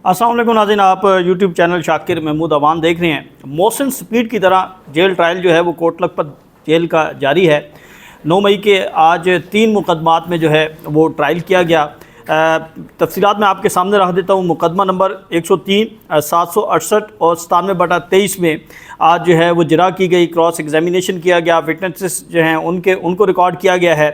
السلام علیکم ناظرین، آپ یوٹیوب چینل شاکر محمود اوان دیکھ رہے ہیں۔ محسن سپیڈ کی طرح جیل ٹرائل جو ہے وہ کوٹ لکھپت جیل کا جاری ہے۔ 9 مئی کے آج 3 مقدمات میں جو ہے وہ ٹرائل کیا گیا۔ تفصیلات میں آپ کے سامنے رکھ دیتا ہوں۔ مقدمہ نمبر 103، 768 اور 97/23 میں آج جو ہے وہ جرا کی گئی، کراس ایگزامینیشن کیا گیا، وٹنسز جو ہیں ان کو ریکارڈ کیا گیا ہے۔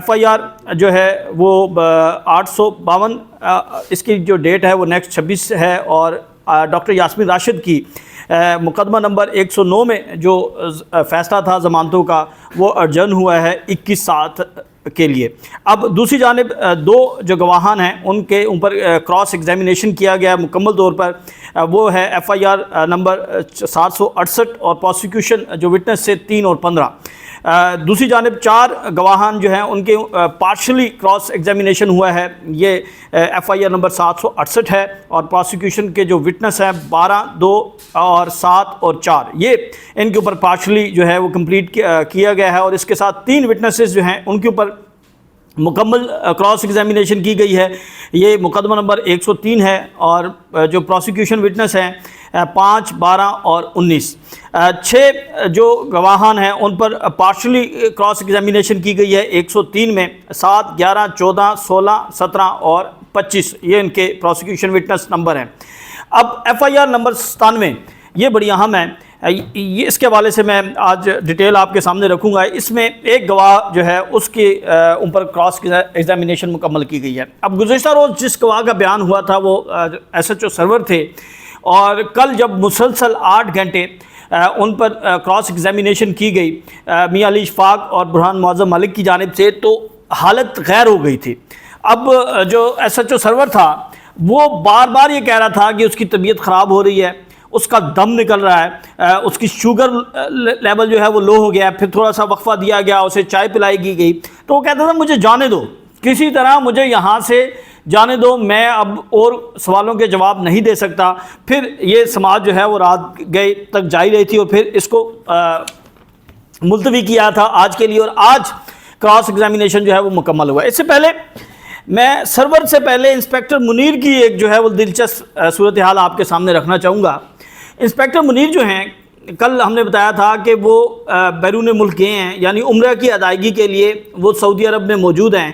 FIR جو ہے وہ 852، اس کی جو ڈیٹ ہے وہ نیکسٹ 26 ہے، اور ڈاکٹر یاسمین راشد کی مقدمہ نمبر 109 میں جو فیصلہ تھا ضمانتوں کا وہ ارجن ہوا ہے 21/7 کے لیے۔ اب دوسری جانب 2 جو گواہان ہیں ان کے اوپر کراس ایگزامینیشن کیا گیا مکمل طور پر، وہ ہے FIR نمبر 768 اور پروسیکیوشن جو وٹنس سے 3 اور 15۔ دوسری جانب 4 گواہان جو ہیں ان کے پارشلی کراس ایگزامینیشن ہوا ہے، یہ FIR نمبر 768 ہے، اور پروسیکیوشن کے جو وٹنس ہیں 12، 2 اور 7 اور 4، یہ ان کے اوپر پارشلی جو ہے وہ کمپلیٹ کیا گیا ہے، اور اس کے ساتھ 3 وٹنسز جو ہیں ان کے اوپر مکمل کراس ایگزامینیشن کی گئی ہے۔ یہ مقدمہ نمبر 103 ہے، اور جو پروسیکیوشن وٹنس ہیں 5، 12 اور 19۔ 6 جو گواہان ہیں ان پر پارشلی کراس ایگزامینیشن کی گئی ہے 103 میں، 7، 11، 14، 16، 17 اور 25، یہ ان کے پروسیکیوشن وٹنس نمبر ہیں۔ اب FIR نمبر 97 یہ بڑی اہم ہے، یہ اس کے حوالے سے میں آج ڈیٹیل آپ کے سامنے رکھوں گا۔ اس میں ایک گواہ جو ہے اس کے اوپر کراس ایگزامینیشن مکمل کی گئی ہے۔ اب گزشتہ روز جس گواہ کا بیان ہوا تھا وہ SHO سرور تھے، اور کل جب مسلسل 8 گھنٹے ان پر کراس ایگزامینیشن کی گئی میاں علی اشفاق اور برہان معظم ملک کی جانب سے، تو حالت غیر ہو گئی تھی۔ اب جو SHO سرور تھا وہ بار بار یہ کہہ رہا تھا کہ اس کی طبیعت خراب ہو رہی ہے، اس کا دم نکل رہا ہے، اس کی شوگر لیول جو ہے وہ لو ہو گیا ہے۔ پھر تھوڑا سا وقفہ دیا گیا، اسے چائے پلائی کی گئی، تو وہ کہتا تھا مجھے جانے دو، کسی طرح مجھے یہاں سے جانے دو، میں اب اور سوالوں کے جواب نہیں دے سکتا۔ پھر یہ سماعت جو ہے وہ رات گئے تک جاری رہی تھی، اور پھر اس کو ملتوی کیا تھا آج کے لیے، اور آج کراس ایگزامینیشن جو ہے وہ مکمل ہوا ہے۔ اس سے پہلے میں سرور سے پہلے انسپیکٹر منیر کی ایک جو ہے وہ دلچسپ صورتحال آپ کے سامنے رکھنا چاہوں گا۔ انسپیکٹر منیر جو ہیں، کل ہم نے بتایا تھا کہ وہ بیرون ملک گئے ہیں، یعنی عمرہ کی ادائیگی کے لیے وہ سعودی عرب میں موجود ہیں۔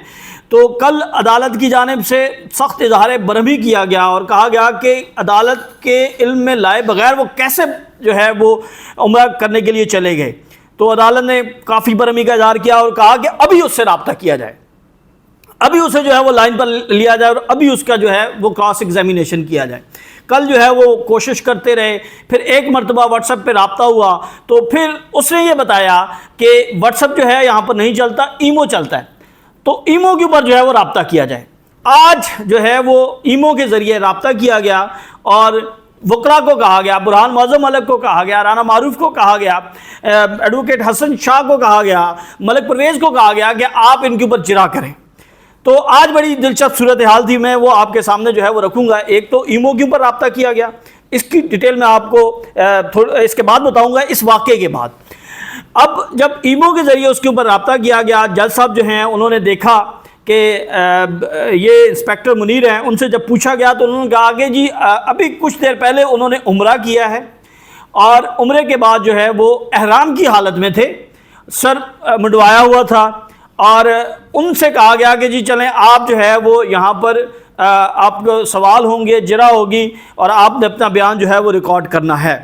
تو کل عدالت کی جانب سے سخت اظہار برہمی کیا گیا، اور کہا گیا کہ عدالت کے علم میں لائے بغیر وہ کیسے جو ہے وہ عمرہ کرنے کے لیے چلے گئے۔ تو عدالت نے کافی برہمی کا اظہار کیا اور کہا کہ ابھی اس سے رابطہ کیا جائے، ابھی اسے جو ہے وہ لائن پر لیا جائے، اور ابھی اس کا جو ہے وہ کراس ایگزامینیشن کیا جائے۔ کل جو ہے وہ کوشش کرتے رہے، پھر ایک مرتبہ واٹس ایپ پہ رابطہ ہوا، تو پھر اس نے یہ بتایا کہ واٹس ایپ جو ہے یہاں پر نہیں چلتا، ایمو چلتا ہے، تو ایمو کے اوپر جو ہے وہ رابطہ کیا جائے۔ آج جو ہے وہ ایمو کے ذریعے رابطہ کیا گیا، اور وکلا کو کہا گیا، برہان معظم ملک کو کہا گیا، رانا معروف کو کہا گیا، ایڈوکیٹ حسن شاہ کو کہا گیا، ملک پرویز کو کہا گیا کہ آپ ان کے اوپر جرا کریں۔ تو آج بڑی دلچسپ صورتحال تھی، میں وہ آپ کے سامنے جو ہے وہ رکھوں گا۔ ایک تو ایمو کے اوپر رابطہ کیا گیا، اس کی ڈیٹیل میں آپ کو اس کے بعد بتاؤں گا، اس واقعے کے بعد۔ اب جب ایمو کے ذریعے اس کے اوپر رابطہ کیا گیا، جج صاحب جو ہیں انہوں نے دیکھا کہ یہ انسپیکٹر منیر ہیں، ان سے جب پوچھا گیا تو انہوں نے کہا کہ جی ابھی کچھ دیر پہلے انہوں نے عمرہ کیا ہے، اور عمرے کے بعد جو ہے وہ احرام کی حالت میں تھے، سر منڈوایا ہوا تھا، اور ان سے کہا گیا کہ جی چلیں آپ جو ہے وہ یہاں پر آپ کو سوال ہوں گے، جرا ہوگی، اور آپ نے اپنا بیان جو ہے وہ ریکارڈ کرنا ہے۔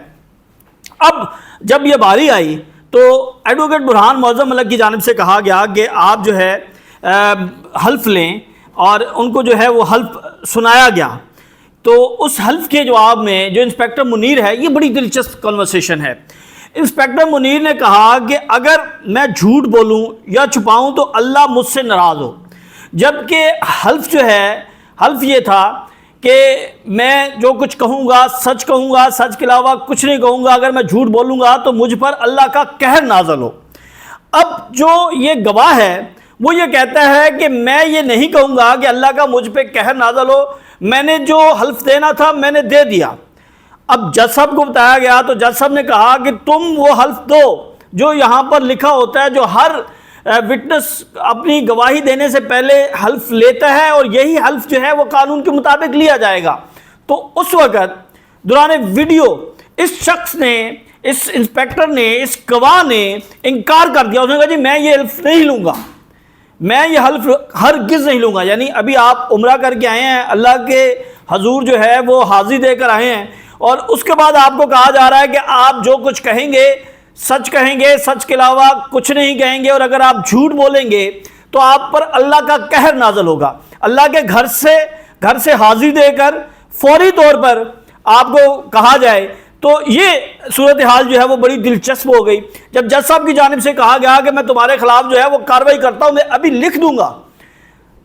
اب جب یہ باری آئی تو ایڈوکیٹ برہان معظم ملک کی جانب سے کہا گیا کہ آپ جو ہے حلف لیں، اور ان کو جو ہے وہ حلف سنایا گیا۔ تو اس حلف کے جواب میں جو انسپیکٹر منیر ہے، یہ بڑی دلچسپ کنورسیشن ہے۔ انسپیکٹر منیر نے کہا کہ اگر میں جھوٹ بولوں یا چھپاؤں تو اللہ مجھ سے ناراض ہو، جبکہ حلف جو ہے، حلف یہ تھا کہ میں جو کچھ کہوں گا سچ کہوں گا، سچ کے علاوہ کچھ نہیں کہوں گا، اگر میں جھوٹ بولوں گا تو مجھ پر اللہ کا قہر نازل ہو۔ اب جو یہ گواہ ہے وہ یہ کہتا ہے کہ میں یہ نہیں کہوں گا کہ اللہ کا مجھ پہ قہر نازل ہو، میں نے جو حلف دینا تھا میں نے دے دیا۔ اب جج صاحب کو بتایا گیا تو جج صاحب نے کہا کہ تم وہ حلف دو جو یہاں پر لکھا ہوتا ہے، جو ہر وٹنس اپنی گواہی دینے سے پہلے حلف لیتا ہے، اور یہی حلف جو ہے وہ قانون کے مطابق لیا جائے گا۔ تو اس وقت دوران ویڈیو اس شخص نے، اس انسپیکٹر نے، اس گواہ نے انکار کر دیا. اس نے کہا جی میں یہ حلف نہیں لوں گا، میں یہ حلف ہرگز نہیں لوں گا. یعنی ابھی آپ عمرہ کر کے آئے ہیں، اللہ کے حضور جو ہے وہ حاضری دے کر آئے ہیں، اور اس کے بعد آپ کو کہا جا رہا ہے کہ آپ جو کچھ کہیں گے سچ کہیں گے، سچ کے علاوہ کچھ نہیں کہیں گے، اور اگر آپ جھوٹ بولیں گے تو آپ پر اللہ کا قہر نازل ہوگا. اللہ کے گھر سے حاضری دے کر فوری طور پر آپ کو کہا جائے. تو یہ صورتحال جو ہے وہ بڑی دلچسپ ہو گئی جب جج صاحب کی جانب سے کہا گیا کہ میں تمہارے خلاف جو ہے وہ کارروائی کرتا ہوں، میں ابھی لکھ دوں گا.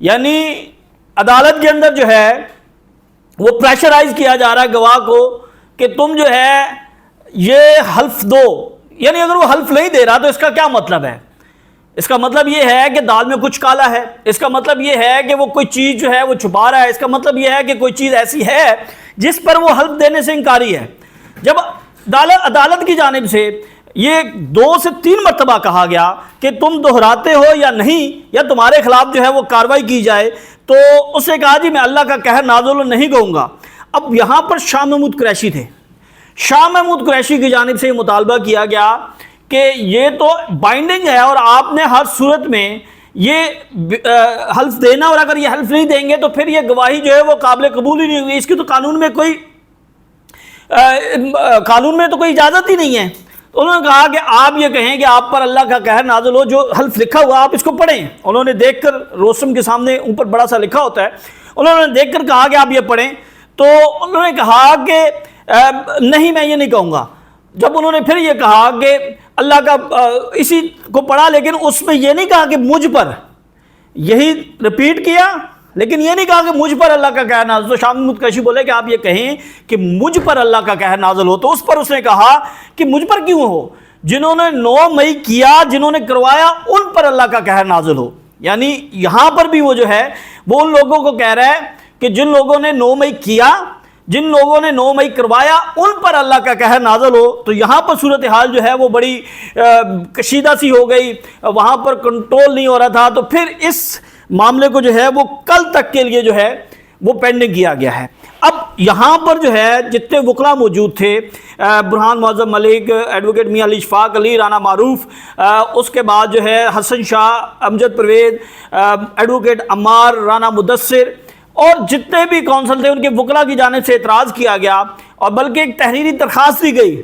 یعنی عدالت کے اندر جو ہے وہ پریشرائز کیا جا رہا ہے گواہ کو کہ تم جو ہے یہ حلف دو. یعنی اگر وہ حلف نہیں دے رہا تو اس کا کیا مطلب ہے؟ اس کا مطلب یہ ہے کہ دال میں کچھ کالا ہے، اس کا مطلب یہ ہے کہ وہ کوئی چیز جو ہے وہ چھپا رہا ہے، اس کا مطلب یہ ہے کہ کوئی چیز ایسی ہے جس پر وہ حلف دینے سے انکاری ہے. جب عدالت کی جانب سے یہ 2 سے 3 مرتبہ کہا گیا کہ تم دہراتے ہو یا نہیں، یا تمہارے خلاف جو ہے وہ کارروائی کی جائے، تو اس نے کہا جی میں اللہ کا قہر نازل نہیں کہوں گا. اب یہاں پر شاہ محمود قریشی تھے. شاہ محمود قریشی کی جانب سے یہ مطالبہ کیا گیا کہ یہ تو بائنڈنگ ہے اور آپ نے ہر صورت میں یہ حلف دینا، اور اگر یہ حلف نہیں دیں گے تو پھر یہ گواہی جو ہے وہ قابل قبول ہی نہیں ہوگی. اس کی تو قانون میں تو کوئی اجازت ہی نہیں ہے. انہوں نے کہا کہ آپ یہ کہیں کہ آپ پر اللہ کا قہر نازل ہو، جو حلف لکھا ہوا آپ اس کو پڑھیں. انہوں نے دیکھ کر، روشن کے سامنے اوپر بڑا سا لکھا ہوتا ہے، انہوں نے دیکھ کر کہا کہ آپ یہ پڑھیں. تو انہوں نے کہا کہ نہیں میں یہ نہیں کہوں گا. جب انہوں نے پھر یہ کہا کہ اللہ کا اسی کو پڑھا، لیکن اس میں یہ نہیں کہا کہ مجھ پر، یہی رپیٹ کیا لیکن یہ نہیں کہا کہ مجھ پر اللہ کا قہر نازل. تو شاہ محمود قریشی بولے کہ آپ یہ کہیں کہ مجھ پر اللہ کا قہر نازل ہو. تو اس پر اس نے کہا کہ مجھ پر کیوں ہو؟ جنہوں نے 9 مئی کیا، جنہوں نے کروایا، ان پر اللہ کا قہر نازل ہو. یعنی یہاں پر بھی وہ جو ہے وہ ان لوگوں کو کہہ رہا ہے کہ جن لوگوں نے 9 مئی کیا، جن لوگوں نے 9 مئی کروایا، ان پر اللہ کا قہر نازل ہو. تو یہاں پر صورتحال جو ہے وہ بڑی کشیدہ سی ہو گئی، وہاں پر کنٹرول نہیں ہو رہا تھا. تو پھر اس معاملے کو جو ہے وہ کل تک کے لیے جو ہے وہ پینڈنگ کیا گیا ہے. اب یہاں پر جو ہے جتنے وکلاء موجود تھے، برہان معظم ملک، ایڈوکیٹ میاں علی اشفاق علی، رانا معروف، اس کے بعد جو ہے حسن شاہ، امجد پرویز، ایڈوکیٹ عمار، رانا مدثر، اور جتنے بھی کونسل تھے ان کے وکلاء کی جانب سے اعتراض کیا گیا، اور بلکہ ایک تحریری درخواست دی گئی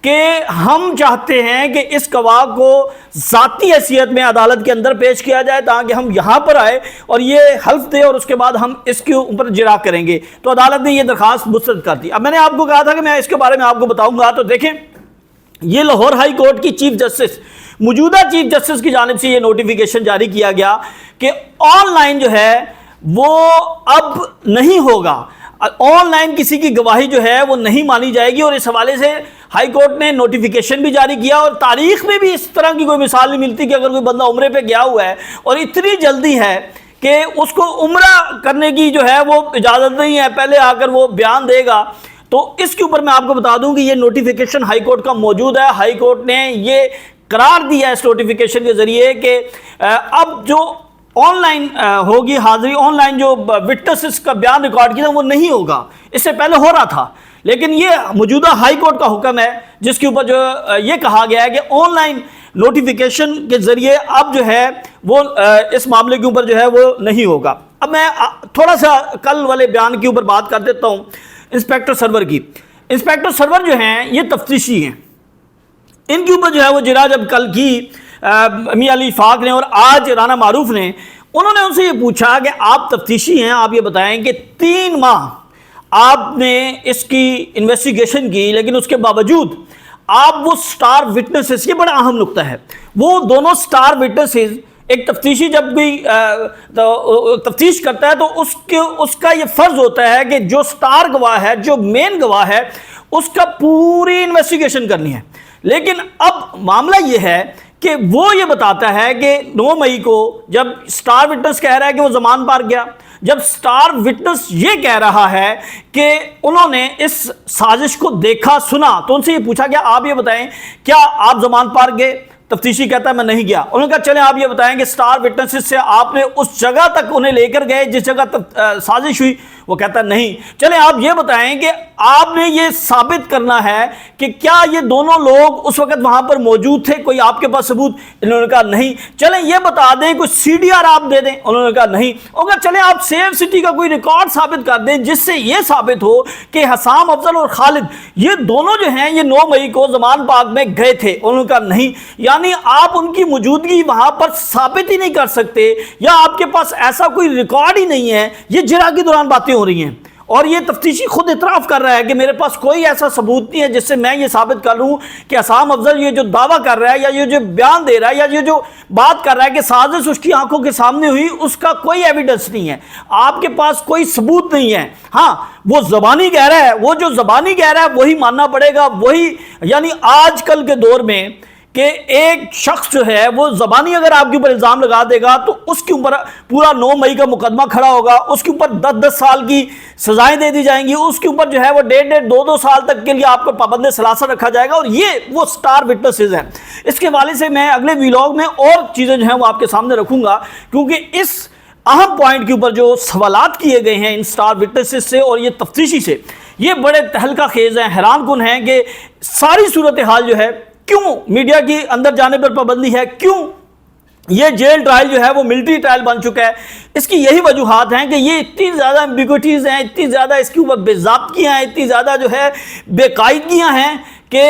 کہ ہم چاہتے ہیں کہ اس گواہ کو ذاتی حیثیت میں عدالت کے اندر پیش کیا جائے تاکہ ہم یہاں پر آئے اور یہ حلف دے، اور اس کے بعد ہم اس کے اوپر اجرا کریں گے. تو عدالت نے یہ درخواست مسترد کر دی. اب میں نے آپ کو کہا تھا کہ میں اس کے بارے میں آپ کو بتاؤں گا. تو دیکھیں، یہ لاہور ہائی کورٹ کی چیف جسٹس، موجودہ چیف جسٹس کی جانب سے یہ نوٹیفیکیشن جاری کیا گیا کہ آن لائن جو ہے وہ اب نہیں ہوگا. آن لائن کسی کی گواہی جو ہے وہ نہیں مانی جائے گی، اور اس حوالے سے ہائی کورٹ نے نوٹیفیکیشن بھی جاری کیا. اور تاریخ میں بھی اس طرح کی کوئی مثال نہیں ملتی کہ اگر کوئی بندہ عمرے پہ گیا ہوا ہے اور اتنی جلدی ہے کہ اس کو عمرہ کرنے کی جو ہے وہ اجازت نہیں ہے، پہلے آ کر وہ بیان دے گا. تو اس کے اوپر میں آپ کو بتا دوں کہ یہ نوٹیفیکیشن ہائی کورٹ کا موجود ہے. ہائی کورٹ نے یہ قرار دیا ہے اس نوٹیفیکیشن کے ذریعے کہ اب جو آن لائن ہوگی حاضری، آن لائن جو وٹنسز کا بیان ریکارڈ کیا وہ نہیں ہوگا. اس سے پہلے ہو رہا تھا، لیکن یہ موجودہ ہائی کورٹ کا حکم ہے جس کے اوپر جو یہ کہا گیا ہے کہ آن لائن نوٹیفیکیشن کے ذریعے اب جو ہے وہ اس معاملے کے اوپر جو ہے وہ نہیں ہوگا. اب میں تھوڑا سا کل والے بیان کے اوپر بات کر دیتا ہوں انسپیکٹر سرور کی. انسپیکٹر سرور جو ہیں یہ تفتیشی ہیں، ان کے اوپر جو ہے وہ جرا جب کل کی میاں علی اشفاق نے اور آج رانا معروف نے، انہوں نے ان سے یہ پوچھا کہ آپ تفتیشی ہیں، آپ یہ بتائیں کہ 3 ماہ آپ نے اس کی انویسٹیگیشن کی، لیکن اس کے باوجود آپ وہ سٹار وٹنسز، یہ بڑا اہم نقطہ ہے، وہ دونوں سٹار وٹنسز، ایک تفتیشی جب بھی تفتیش کرتا ہے تو اس کا یہ فرض ہوتا ہے کہ جو سٹار گواہ ہے، جو مین گواہ ہے، اس کا پوری انویسٹیگیشن کرنی ہے. لیکن اب معاملہ یہ ہے کہ وہ یہ بتاتا ہے کہ 9 مئی کو جب سٹار وٹنس کہہ رہا ہے کہ وہ زمان پار گیا، جب سٹار وٹنس یہ کہہ رہا ہے کہ انہوں نے اس سازش کو دیکھا سنا، تو ان سے یہ پوچھا گیا آپ یہ بتائیں کیا آپ زمان پار گئے؟ تفتیشی کہتا ہے میں نہیں گیا. انہوں نے کہا چلیں آپ یہ بتائیں کہ سٹار وٹنس سے آپ نے اس جگہ تک انہیں لے کر گئے جس جگہ سازش ہوئی؟ وہ کہتا نہیں. چلیں آپ یہ بتائیں کہ آپ نے یہ ثابت کرنا ہے کہ کیا یہ دونوں لوگ اس وقت وہاں پر موجود تھے, کوئی آپ کے پاس ثبوت؟ انہوں نے کہا نہیں. چلیں یہ بتا دیں کوئی سی ڈی آر آپ دے دیں؟ انہوں نے کہا نہیں. اور چلیں آپ سیف سٹی کا کوئی ریکارڈ ثابت کر دیں جس سے یہ ثابت ہو کہ حسام افضل اور خالد یہ دونوں جو ہیں یہ 9 مئی کو زمان پاک میں گئے تھے. انہوں نے کہا نہیں. یعنی آپ ان کی موجودگی وہاں پر ثابت ہی نہیں کر سکتے, یا آپ کے پاس ایسا کوئی ریکارڈ ہی نہیں ہے. یہ جرا کے دوران باتیں ہو رہی ہیں, اور یہ تفتیشی خود اعتراف کر رہا ہے کہ میرے پاس کوئی ایسا ثبوت نہیں ہے جس سے میں یہ ثابت کر لوں کہ حسام افضل یہ جو دعویٰ کر رہا ہے یا یہ جو بیان دے رہا ہے یا یہ جو بات کر رہا ہے کہ سازش اس کی آنکھوں کے سامنے ہوئی, اس کا کوئی ایویڈنس نہیں ہے. آپ کے پاس کوئی ثبوت نہیں ہے. ہاں وہ زبانی کہہ رہا ہے, وہ جو زبانی کہہ رہا ہے وہی ماننا پڑے گا. وہی یعنی آج کل کے دور میں کہ ایک شخص جو ہے وہ زبانی اگر آپ کے اوپر الزام لگا دے گا تو اس کے اوپر پورا 9 مئی کا مقدمہ کھڑا ہوگا, اس کے اوپر 10 سال کی سزائیں دے دی جائیں گی, اس کے اوپر جو ہے وہ 1.5-2 سال تک کے لیے آپ کو پابند ثلاثہ رکھا جائے گا. اور یہ وہ سٹار وٹنسز ہیں. اس کے حوالے سے میں اگلے ویلاگ میں اور چیزیں جو ہیں وہ آپ کے سامنے رکھوں گا, کیونکہ اس اہم پوائنٹ کے اوپر جو سوالات کیے گئے ہیں ان سٹار وٹنسز سے اور یہ تفتیشی سے, یہ بڑے تہلکہ خیز ہیں, حیران کن ہیں کہ ساری صورتحال جو ہے کیوں میڈیا کی اندر جانے پر پابندی ہے, کیوں یہ جیل ٹرائل جو ہے وہ ملٹری ٹرائل بن چکا ہے. اس کی یہی وجوہات ہیں کہ یہ اتنی زیادہ ایمبیگوٹیز ہیں, اتنی زیادہ اس کے اوپر بے ضابطگیاں ہیں, اتنی زیادہ جو ہے بے قاعدگیاں ہیں کہ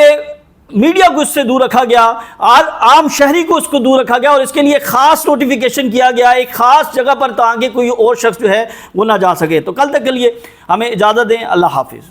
میڈیا کو اس سے دور رکھا گیا, عام شہری کو اس کو دور رکھا گیا, اور اس کے لیے خاص نوٹیفیکیشن کیا گیا ایک خاص جگہ پر تاکہ کوئی اور شخص جو ہے وہ نہ جا سکے. تو کل تک کے لیے ہمیں اجازت دیں. اللہ حافظ.